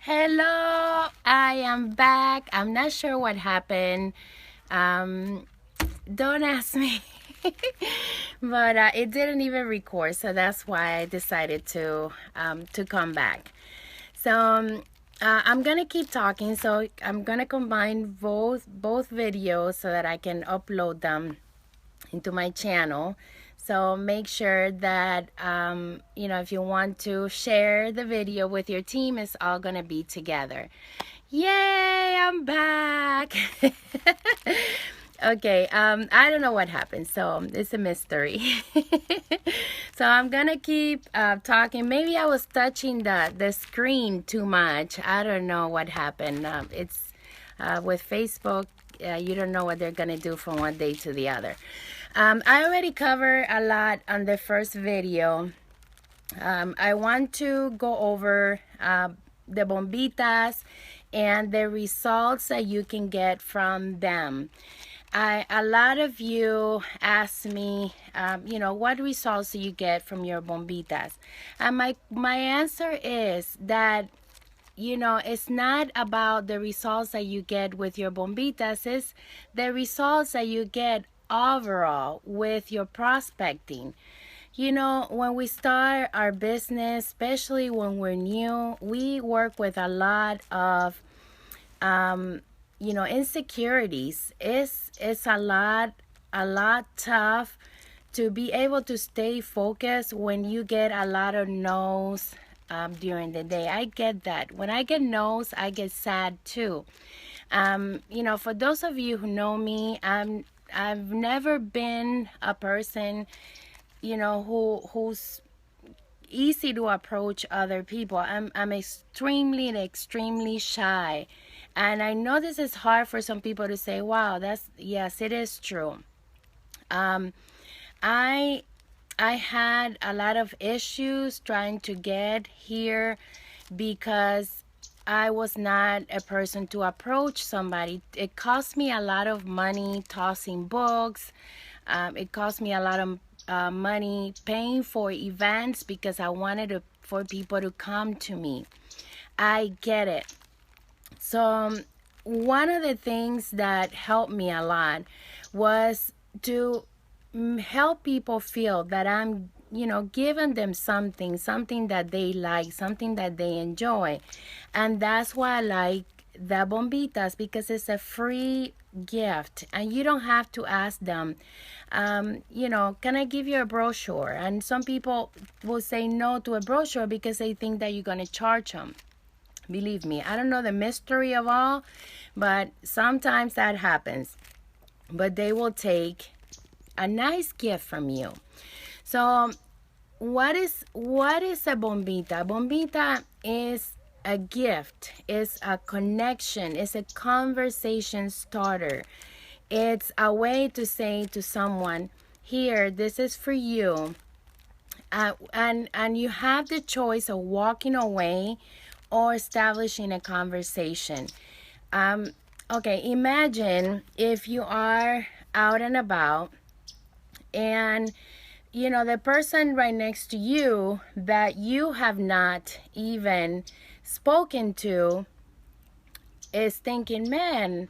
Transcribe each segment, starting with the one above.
Hello, I am back. I'm not sure what happened. Um, don't ask me. But it didn't even record, so that's why I decided to come back. So I'm gonna keep talking. So I'm gonna combine both videos so that I can upload them into my channel. So make sure that if you want to share the video with your team, it's all gonna be together. Yay, I'm back. Okay, I don't know what happened, so it's a mystery. So I'm gonna keep talking. Maybe I was touching the screen too much. I don't know what happened. It's with Facebook, you don't know what they're gonna do from one day to the other. I already covered a lot on the first video. I want to go over the bombitas and the results that you can get from them. A lot of you ask me, what results do you get from your bombitas? And my answer is that, it's not about the results that you get with your bombitas. It's the results that you get overall with your prospecting. When we start our business, especially when we're new, we work with a lot of insecurities. It's a lot tough to be able to stay focused when you get a lot of no's during the day. I get that. When I get no's, I get sad too. For those of you who know me, I've never been a person, who's easy to approach other people. I'm extremely shy. And I know this is hard for some people to say, wow, yes, it is true. I had a lot of issues trying to get here because I was not a person to approach somebody. It cost me a lot of money tossing books. It cost me a lot of money paying for events because I wanted for people to come to me. I get it. So one of the things that helped me a lot was to help people feel that I'm, giving them something that they like, something that they enjoy. And that's why I like the bombitas, because it's a free gift and you don't have to ask them, can I give you a brochure? And some people will say no to a brochure because they think that you're going to charge them. Believe me, I don't know the mystery of all, but sometimes that happens. But they will take a nice gift from you. So what is a bombita? Bombita is a gift, it's a connection, it's a conversation starter. It's a way to say to someone, here, this is for you. And you have the choice of walking away or establishing a conversation. Okay, imagine if you are out and about and the person right next to you that you have not even spoken to is thinking, man,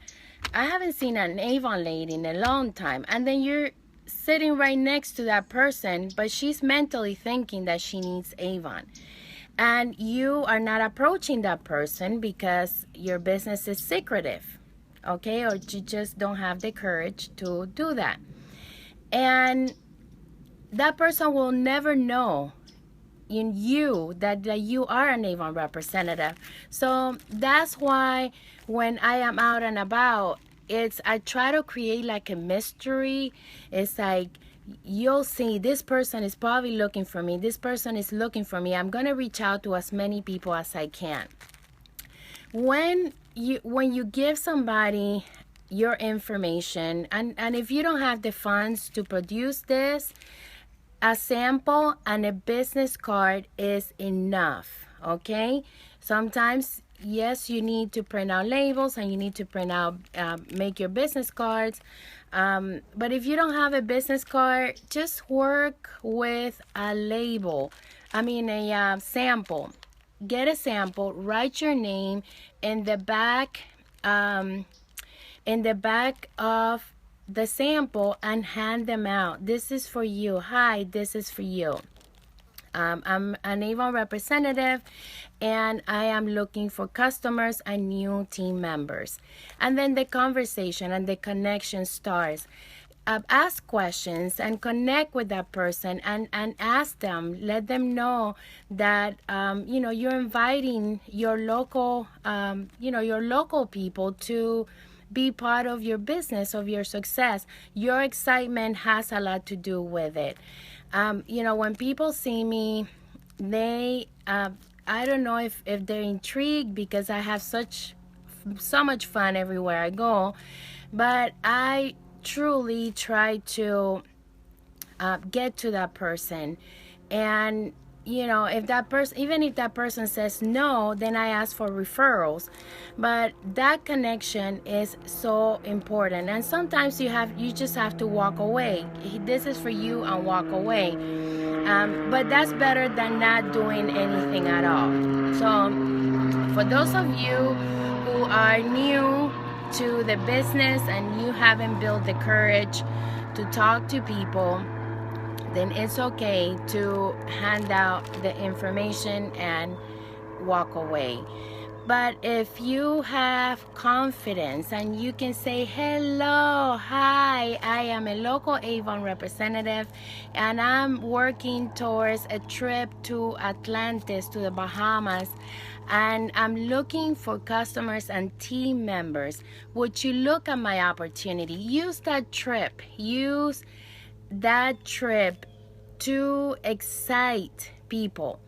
I haven't seen an Avon lady in a long time. And then you're sitting right next to that person, but she's mentally thinking that she needs Avon. And you are not approaching that person because your business is secretive, okay? Or you just don't have the courage to do that. And that person will never know in you that you are an Avon representative. So that's why when I am out and about, I try to create like a mystery. It's like, you'll see this person is probably looking for me. This person is looking for me. I'm going to reach out to as many people as I can. When you give somebody your information, and if you don't have the funds to produce this, a sample and a business card is enough, okay? Sometimes, yes, you need to print out labels and you need to print out, make your business cards. But if you don't have a business card, just work with a label. A sample. get a sample, write your name in the back, of the sample, and hand them out. This is for you. Hi, this is for you. I'm an Avon representative, and I am looking for customers and new team members. And then the conversation and the connection starts. Ask questions and connect with that person, and ask them, let them know that you're inviting your local people to be part of your business, of your success. Your excitement has a lot to do with it. When people see me, they I don't know if they're intrigued, because I have so much fun everywhere I go, but I truly try to get to that person. And if that person, even if that person says no, then I ask for referrals. But that connection is so important, and sometimes you just have to walk away. This is for you, and walk away. But that's better than not doing anything at all. So for those of you who are new to the business and you haven't built the courage to talk to people, then it's okay to hand out the information and walk away. But if you have confidence and you can say, hello, hi, I am a local Avon representative, and I'm working towards a trip to Atlantis, to the Bahamas, and I'm looking for customers and team members. Would you look at my opportunity? Use that trip to excite people,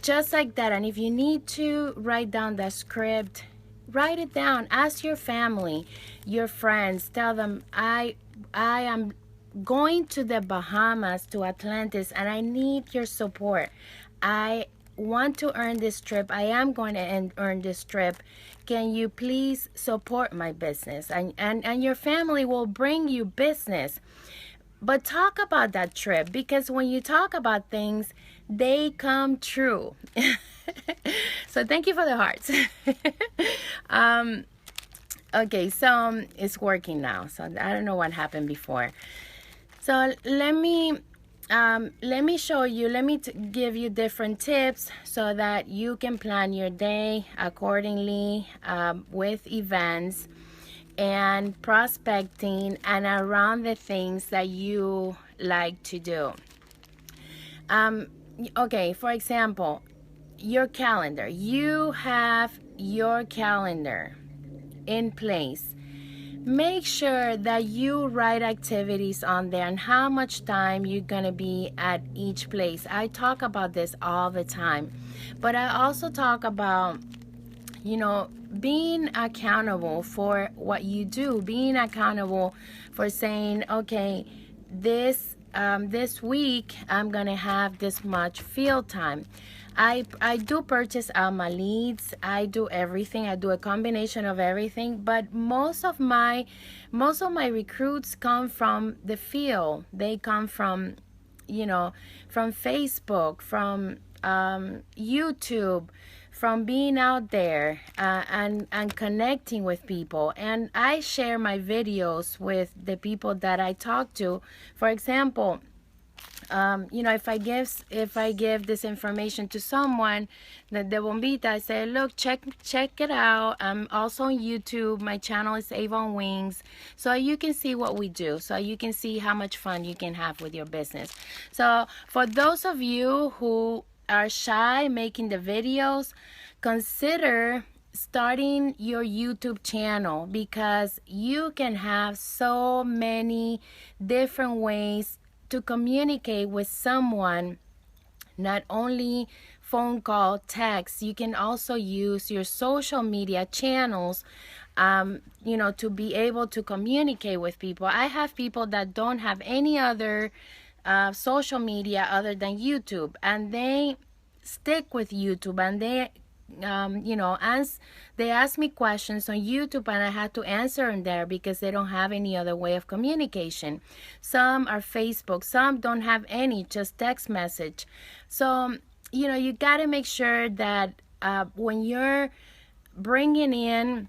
just like that. And if you need to write down the script, write it down. Ask your family, your friends, tell them, I am going to the Bahamas, to Atlantis, and I need your support. I want to earn this trip. I am going to earn this trip. Can you please support my business? And your family will bring you business. But talk about that trip, because when you talk about things, they come true. So thank you for the hearts. Okay, so it's working now. So I don't know what happened before. So let me show you. Let me give you different tips so that you can plan your day accordingly, with events and prospecting and around the things that you like to do. Okay, for example, your calendar. You have your calendar in place. Make sure that you write activities on there and how much time you're gonna be at each place. I talk about this all the time, but I also talk about being accountable for what you do, being accountable for saying, okay, this week I'm gonna have this much field time. I do purchase my leads. I do everything. I do a combination of everything, but most of my recruits come from the field. They come from from Facebook, from YouTube, from being out there, and connecting with people. And I share my videos with the people that I talk to. For example, if I give this information to someone, the Bombita, I say, look, check it out. I'm also on YouTube. My channel is Avon Wings, so you can see what we do, so you can see how much fun you can have with your business. So for those of you who are shy making the videos, consider starting your YouTube channel, because you can have so many different ways to communicate with someone. Not only phone call, text, you can also use your social media channels to be able to communicate with people. I have people that don't have any other social media other than YouTube, and they stick with YouTube, and they they ask me questions on YouTube, and I had to answer them there because they don't have any other way of communication. Some are Facebook, some don't have any, just text message. So you got to make sure that when you're bringing in,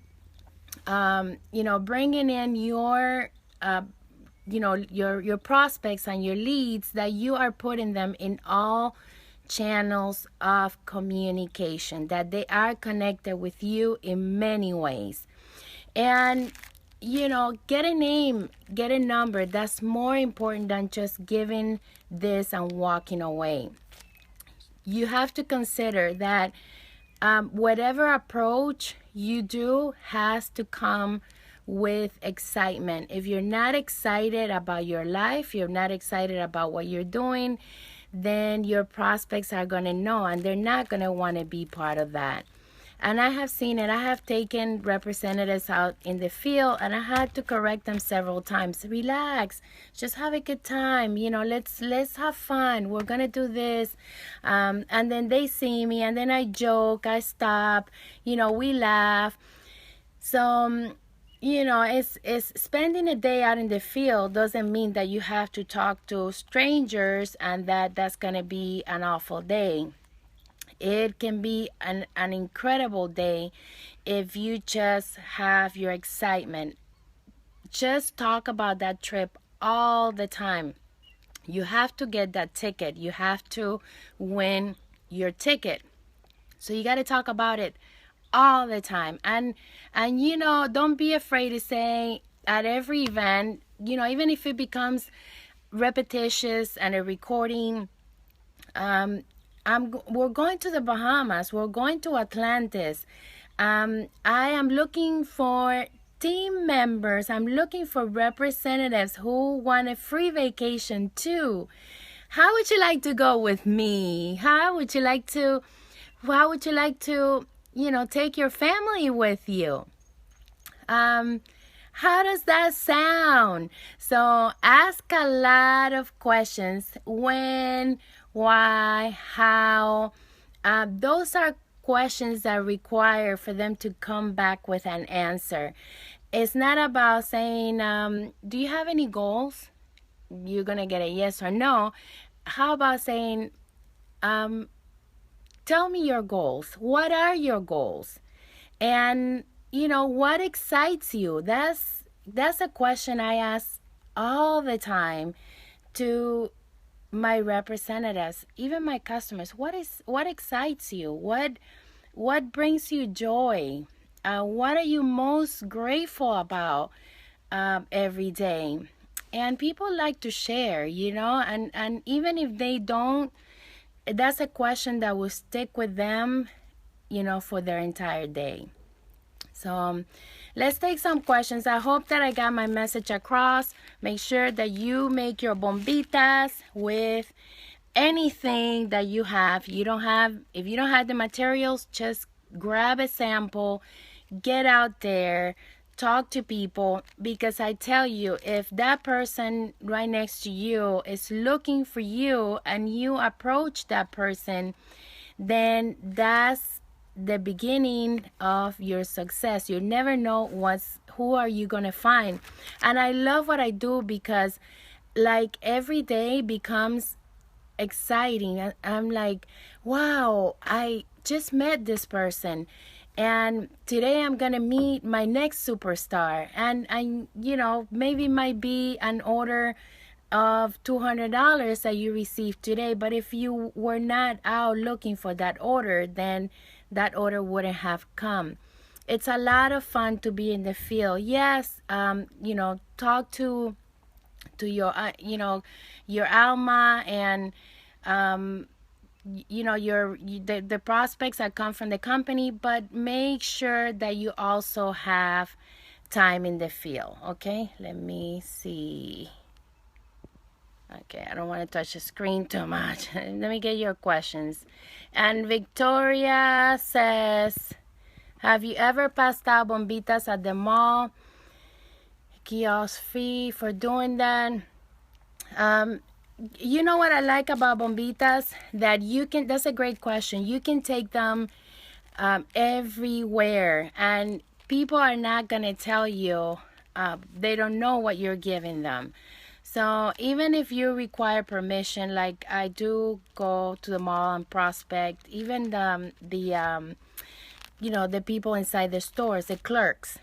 bringing in your, your prospects and your leads, that you are putting them in all channels of communication, that they are connected with you in many ways. And get a name, get a number. That's more important than just giving this and walking away. You have to consider that whatever approach you do has to come with excitement. If you're not excited about your life, you're not excited about what you're doing, then your prospects are going to know, and they're not going to want to be part of that. And I have seen it. I have taken representatives out in the field, and I had to correct them several times. Relax, just have a good time. Let's have fun. We're gonna do this, and then they see me, and then I joke, I stop. We laugh. So, it's spending a day out in the field doesn't mean that you have to talk to strangers, and that's gonna be an awful day. It can be an incredible day if you just have your excitement. Just talk about that trip all the time. You have to get that ticket. You have to win your ticket. So you got to talk about it all the time. And don't be afraid to say at every event, even if it becomes repetitious and a recording, we're going to the Bahamas. We're going to Atlantis. I am looking for team members. I'm looking for representatives who want a free vacation too. How would you like to go with me? How would you like to, take your family with you? How does that sound? So ask a lot of questions. When, why, how. Those are questions that require for them to come back with an answer. It's not about saying, do you have any goals? You're going to get a yes or no. How about saying, tell me your goals. What are your goals? And what excites you? That's a question I ask all the time to my representatives, even my customers. What excites you? What brings you joy? What are you most grateful about every day? And people like to share, and even if they don't, that's a question that will stick with them, for their entire day. So let's take some questions. I hope that I got my message across. Make sure that you make your bombitas with anything that you have. If you don't have the materials, just grab a sample, get out there, talk to people, because I tell you, if that person right next to you is looking for you and you approach that person, then that's the beginning of your success. You never know who are you gonna find. And I love what I do because every day becomes exciting. I'm like, wow, I just met this person, and today I'm gonna meet my next superstar, and maybe might be an order of $200 that you received today, but if you were not out looking for that order, then that order wouldn't have come. It's a lot of fun to be in the field. Yes, talk to your your alma, and the prospects that come from the company, but make sure that you also have time in the field. Okay, let me see. Okay, I don't want to touch the screen too much. Let me get your questions. And Victoria says, have you ever passed out bombitas at the mall? Kiosk fee for doing that. You know what I like about bombitas? That's a great question. You can take them everywhere, and people are not going to tell you. They don't know what you're giving them. So even if you require permission, like I do go to the mall and prospect, even the people inside the stores, the clerks,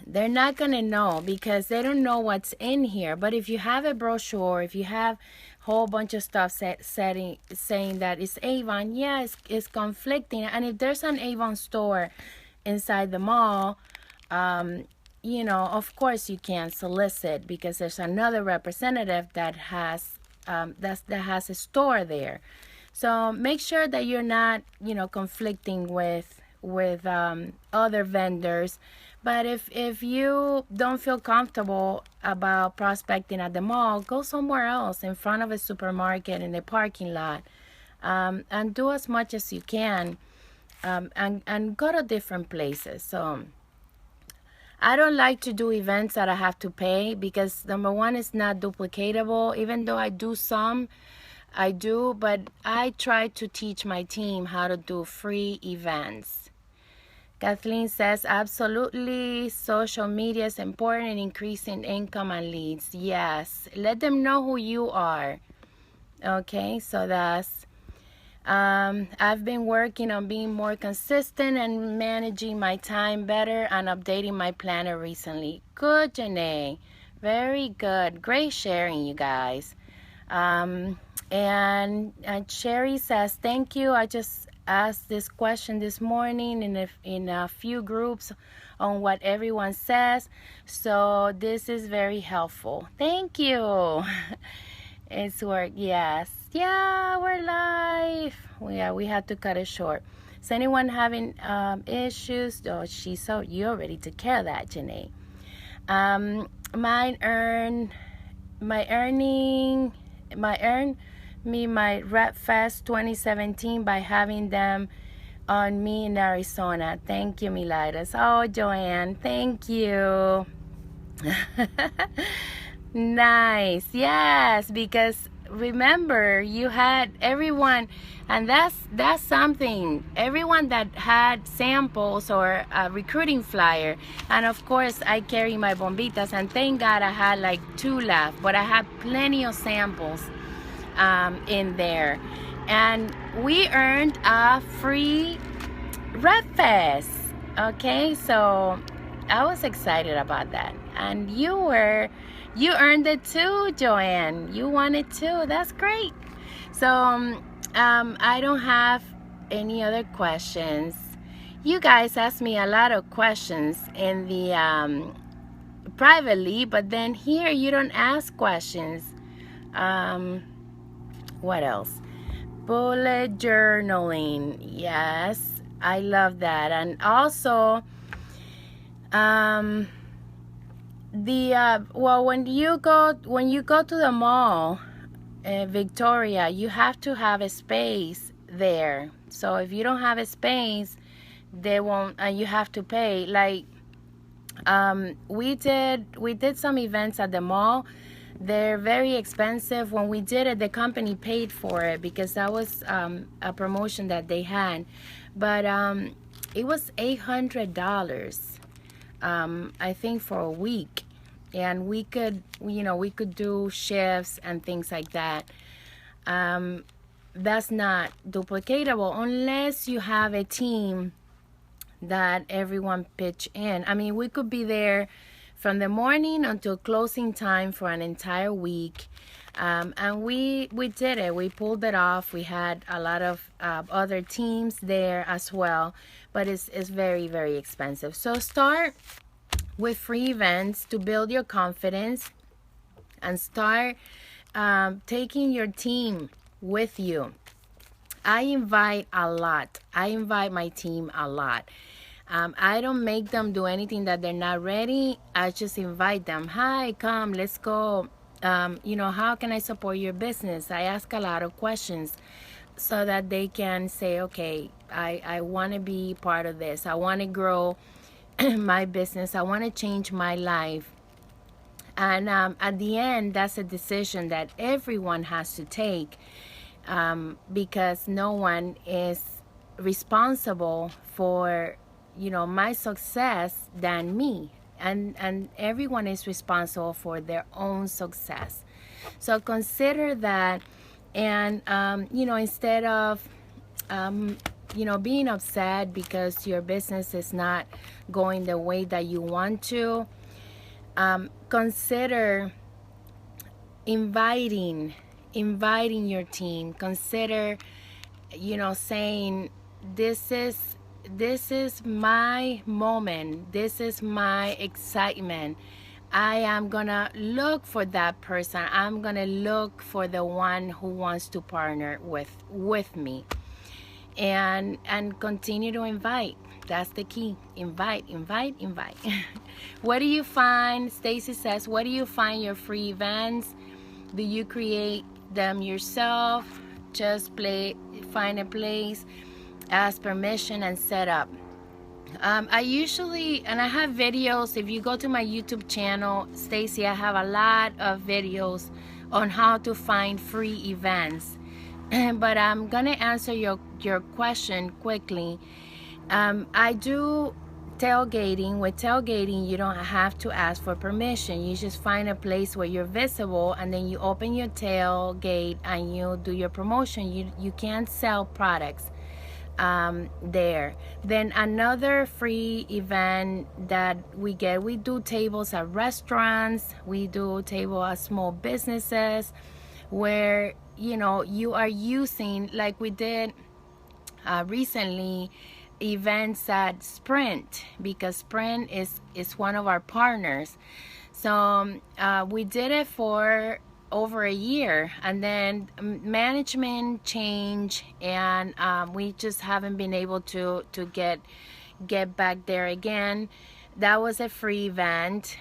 they're not going to know because they don't know what's in here. But if you have a brochure, if you have a whole bunch of stuff saying that it's Avon, yeah, it's conflicting. And if there's an Avon store inside the mall, of course you can solicit because there's another representative that has that has a store there. So make sure that you're not, conflicting with other vendors. But if you don't feel comfortable about prospecting at the mall, go somewhere else in front of a supermarket in the parking lot, and do as much as you can, and go to different places. So I don't like to do events that I have to pay because number one, it's not duplicatable. Even though I do some, I do, but I try to teach my team how to do free events. Kathleen says, absolutely, social media is important in increasing income and leads. Yes, let them know who you are. Okay, so that's, I've been working on being more consistent and managing my time better and updating my planner recently. Good, Janae. Very good. Great sharing, you guys. And Sherry says, thank you. I just asked this question this morning in a few groups on what everyone says. So this is very helpful. Thank you. It's work. Yes. Yeah, we're live. We had to cut it short. Is anyone having issues? Oh, you already took care of that, Janae. My earn me my Rep Fest 2017 by having them on me in Arizona. Thank you, Milagros. Oh, Joanne, thank you. Nice. Yes, because remember you had everyone, and that's something, everyone that had samples or a recruiting flyer. And of course I carry my bombitas, and thank God I had like 2 left, but I had plenty of samples in there, and we earned a free Rep Fest. Okay, so I was excited about that, and you earned it too, Joanne. You won it too. That's great. So I don't have any other questions. You guys asked me a lot of questions in the privately, but then here you don't ask questions. What else? Bullet journaling. Yes, I love that. And also when you go to the mall, Victoria, you have to have a space there. So if you don't have a space, they won't, and you have to pay. Like we did some events at the mall. They're very expensive. When we did it, the company paid for it because that was a promotion that they had. But it was $800, I think, for a week. And we could do shifts and things like that. That's not duplicatable unless you have a team that everyone pitch in. I mean, we could be there from the morning until closing time for an entire week. And we did it. We pulled it off. We had a lot of other teams there as well, but it's very, very expensive. So start with free events to build your confidence, and start taking your team with you. I invite a lot. I invite my team a lot. I don't make them do anything that they're not ready. I just invite them. Hi, come, let's go. How can I support your business? I ask a lot of questions so that they can say, okay, I want to be part of this. I want to grow my business. I want to change my life. And at the end, that's a decision that everyone has to take, because no one is responsible for my success than me. and everyone is responsible for their own success. So consider that, and instead of being upset because your business is not going the way that you want to, consider inviting your team. Consider saying, this is my moment, this is my excitement. I am gonna look for that person. I'm gonna look for the one who wants to partner with me, and continue to invite. That's the key. Invite. What do you find? Stacy says, what do you find your free events? Do you create them yourself? Just find a place, ask permission, and set up. I usually, and I have videos. If you go to my YouTube channel, Stacy, I have a lot of videos on how to find free events. But I'm gonna answer your question quickly. I do tailgating. With tailgating, you don't have to ask for permission. You just find a place where you're visible, and then you open your tailgate and you do your promotion. You can't sell products there. Then another free event that we do tables at restaurants, we do table at small businesses, where you are using, like we did recently, events at Sprint, because Sprint is one of our partners. So we did it for over a year, and then management change, and we just haven't been able to get back there again. That was a free event.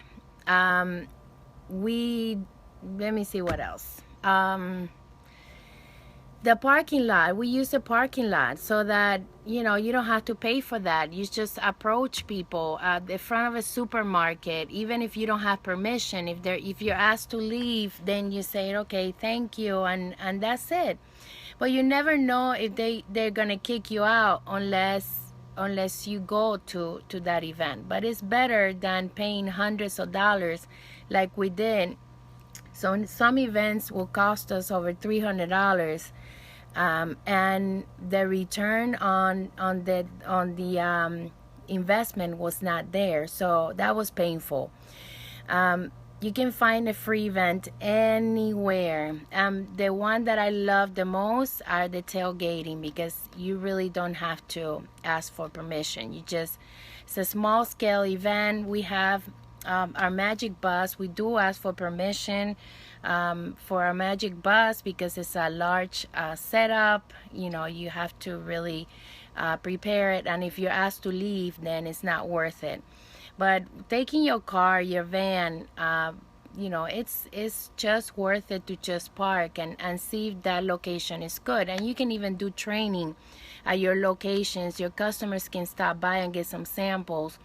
Let me see what else. The parking lot, we use the parking lot so that you don't have to pay for that. You just approach people at the front of a supermarket, even if you don't have permission. If you're asked to leave, then you say, okay, thank you, and that's it. But you never know if they're gonna kick you out unless you go to that event. But it's better than paying hundreds of dollars like we did. So some events will cost us over $300, and the return on the investment was not there. So that was painful. You can find a free event anywhere. The one that I love the most are the tailgating, because you really don't have to ask for permission. It's a small scale event. We have our magic bus. We do ask for permission for our magic bus, because it's a large setup. You have to really prepare it, and if you're asked to leave, then it's not worth it. But taking your car, your van, it's just worth it to just park and see if that location is good. And you can even do training at your locations. Your customers can stop by and get some samples.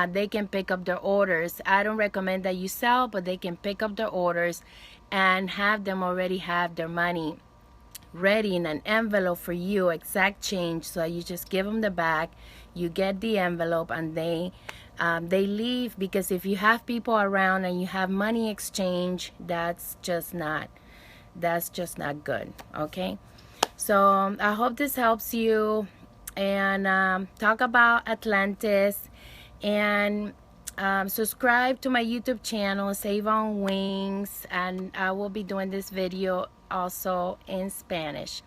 They can pick up their orders. I don't recommend that you sell, but they can pick up their orders and have them already have their money ready in an envelope for you, exact change. So you just give them the bag, you get the envelope, and they leave. Because if you have people around and you have money exchange, that's just not good. Okay, so I hope this helps you. And talk about Atlantis, and subscribe to my YouTube channel, Save on Wings, and I will be doing this video also in Spanish.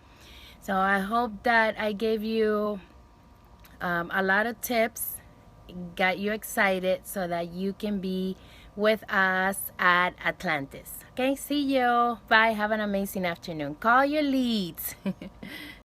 So I hope that I gave you a lot of tips, got you excited, so that you can be with us at Atlantis. Okay, see you. Bye. Have an amazing afternoon. Call your leads.